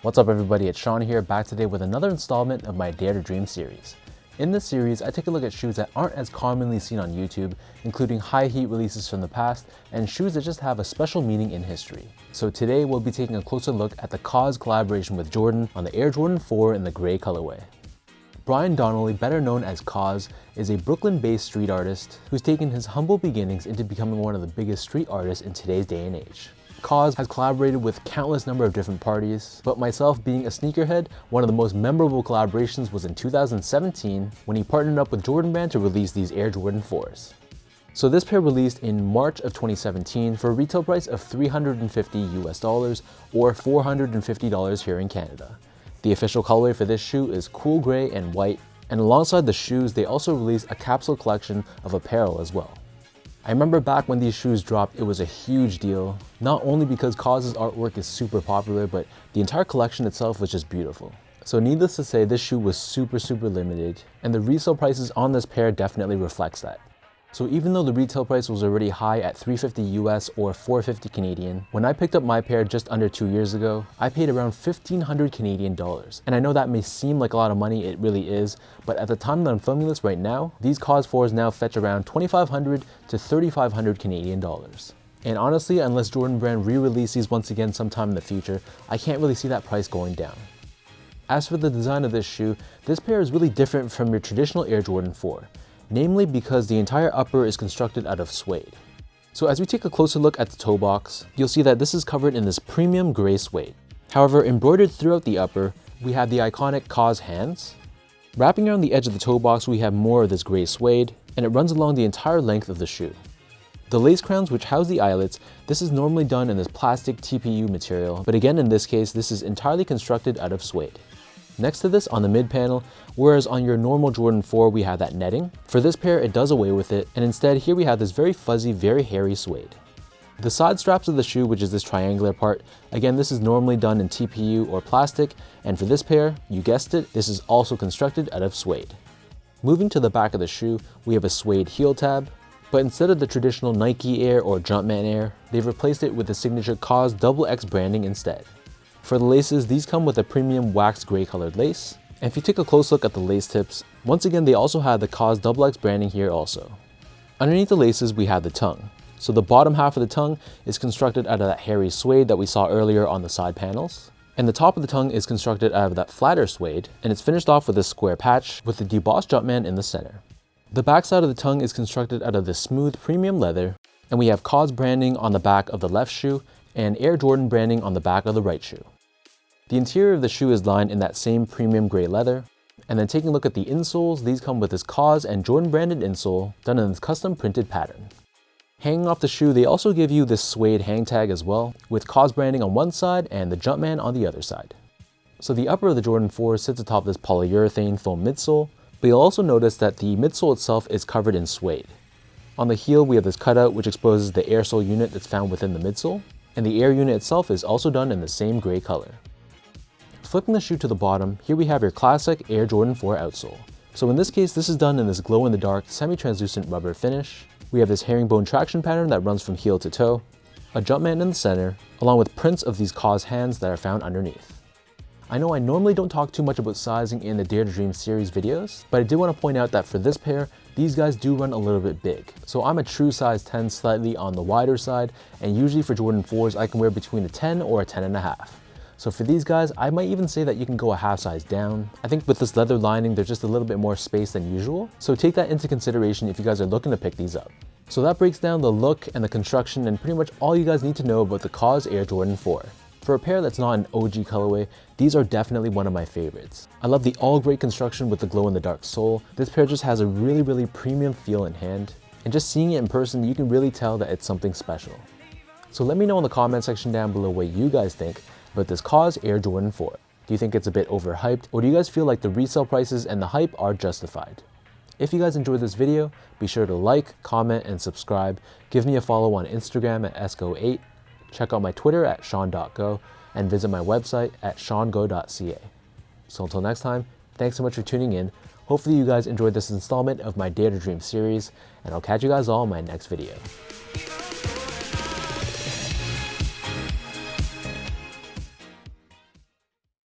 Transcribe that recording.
What's up everybody, it's Sean here, back today with another installment of my Dare to Dream series. In this series, I take a look at shoes that aren't as commonly seen on YouTube, including high heat releases from the past, and shoes that just have a special meaning in history. So today we'll be taking a closer look at the Kaws collaboration with Jordan on the Air Jordan 4 in the gray colorway. Brian Donnelly, better known as Kaws, is a Brooklyn-based street artist who's taken his humble beginnings into becoming one of the biggest street artists in today's day and age. Kaws has collaborated with countless number of different parties, but myself being a sneakerhead, one of the most memorable collaborations was in 2017 when he partnered up with Jordan Brand to release these Air Jordan 4s. So this pair released in March of 2017 for a retail price of $350 US or $450 here in Canada. The official colorway for this shoe is cool gray and white, and alongside the shoes they also released a capsule collection of apparel as well. I remember back when these shoes dropped, it was a huge deal, not only because Kaws' artwork is super popular, but the entire collection itself was just beautiful. So needless to say, this shoe was super limited, and the resale prices on this pair definitely reflects that. So even though the retail price was already high at $350 US or $450 Canadian, when I picked up my pair just under 2 years ago, I paid around 1,500 Canadian dollars. And I know that may seem like a lot of money, it really is, but at the time that I'm filming this right now, these Kaws 4s now fetch around 2,500 to 3,500 Canadian dollars. And honestly, unless Jordan Brand re-release these once again sometime in the future, I can't really see that price going down. As for the design of this shoe, this pair is really different from your traditional Air Jordan 4. Namely because the entire upper is constructed out of suede. So as we take a closer look at the toe box, you'll see that this is covered in this premium gray suede. However, embroidered throughout the upper, we have the iconic Kaws hands. Wrapping around the edge of the toe box, we have more of this gray suede, and it runs along the entire length of the shoe. The lace crowns which house the eyelets, this is normally done in this plastic TPU material, but again in this case, this is entirely constructed out of suede. Next to this on the mid panel, whereas on your normal Jordan 4 we have that netting, for this pair it does away with it, and instead here we have this very fuzzy, very hairy suede. The side straps of the shoe, which is this triangular part, again this is normally done in TPU or plastic, and for this pair, you guessed it, this is also constructed out of suede. Moving to the back of the shoe, we have a suede heel tab, but instead of the traditional Nike Air or Jumpman Air, they've replaced it with the signature Kaws XX branding instead. For the laces, these come with a premium waxed gray colored lace. And if you take a close look at the lace tips, once again they also have the Kaws XX branding here also. Underneath the laces we have the tongue. So the bottom half of the tongue is constructed out of that hairy suede that we saw earlier on the side panels. And the top of the tongue is constructed out of that flatter suede, and it's finished off with a square patch with the debossed Jumpman in the center. The back side of the tongue is constructed out of this smooth premium leather, and we have Kaws branding on the back of the left shoe and Air Jordan branding on the back of the right shoe. The interior of the shoe is lined in that same premium gray leather, and then taking a look at the insoles, these come with this Kaws and Jordan branded insole done in this custom printed pattern. Hanging off the shoe, they also give you this suede hang tag as well, with Kaws branding on one side and the Jumpman on the other side. So the upper of the Jordan 4 sits atop this polyurethane foam midsole, but you'll also notice that the midsole itself is covered in suede. On the heel we have this cutout which exposes the air sole unit that's found within the midsole, and the air unit itself is also done in the same gray color. Flipping the shoe to the bottom, here we have your classic Air Jordan 4 outsole. So in this case, this is done in this glow-in-the-dark, semi-translucent rubber finish. We have this herringbone traction pattern that runs from heel to toe, a Jumpman in the center, along with prints of these Kaws hands that are found underneath. I know I normally don't talk too much about sizing in the Dare to Dream series videos, but I did want to point out that for this pair, these guys do run a little bit big. So I'm a true size 10, slightly on the wider side, and usually for Jordan 4s, I can wear between a 10 or a 10.5. So for these guys, I might even say that you can go a half size down. I think with this leather lining, there's just a little bit more space than usual. So take that into consideration if you guys are looking to pick these up. So that breaks down the look and the construction and pretty much all you guys need to know about the Kaws Air Jordan 4. For a pair that's not an OG colorway, these are definitely one of my favorites. I love the all gray construction with the glow in the dark sole. This pair just has a really premium feel in hand. And just seeing it in person, you can really tell that it's something special. So let me know in the comment section down below what you guys think about this Kaws Air Jordan 4. Do you think it's a bit overhyped, or do you guys feel like the resale prices and the hype are justified? If you guys enjoyed this video, be sure to like, comment, and subscribe. Give me a follow on Instagram at esco8. Check out my Twitter at sean.go, and visit my website at seango.ca. So until next time, thanks so much for tuning in. Hopefully you guys enjoyed this installment of my Dare to Dream series, and I'll catch you guys all in my next video.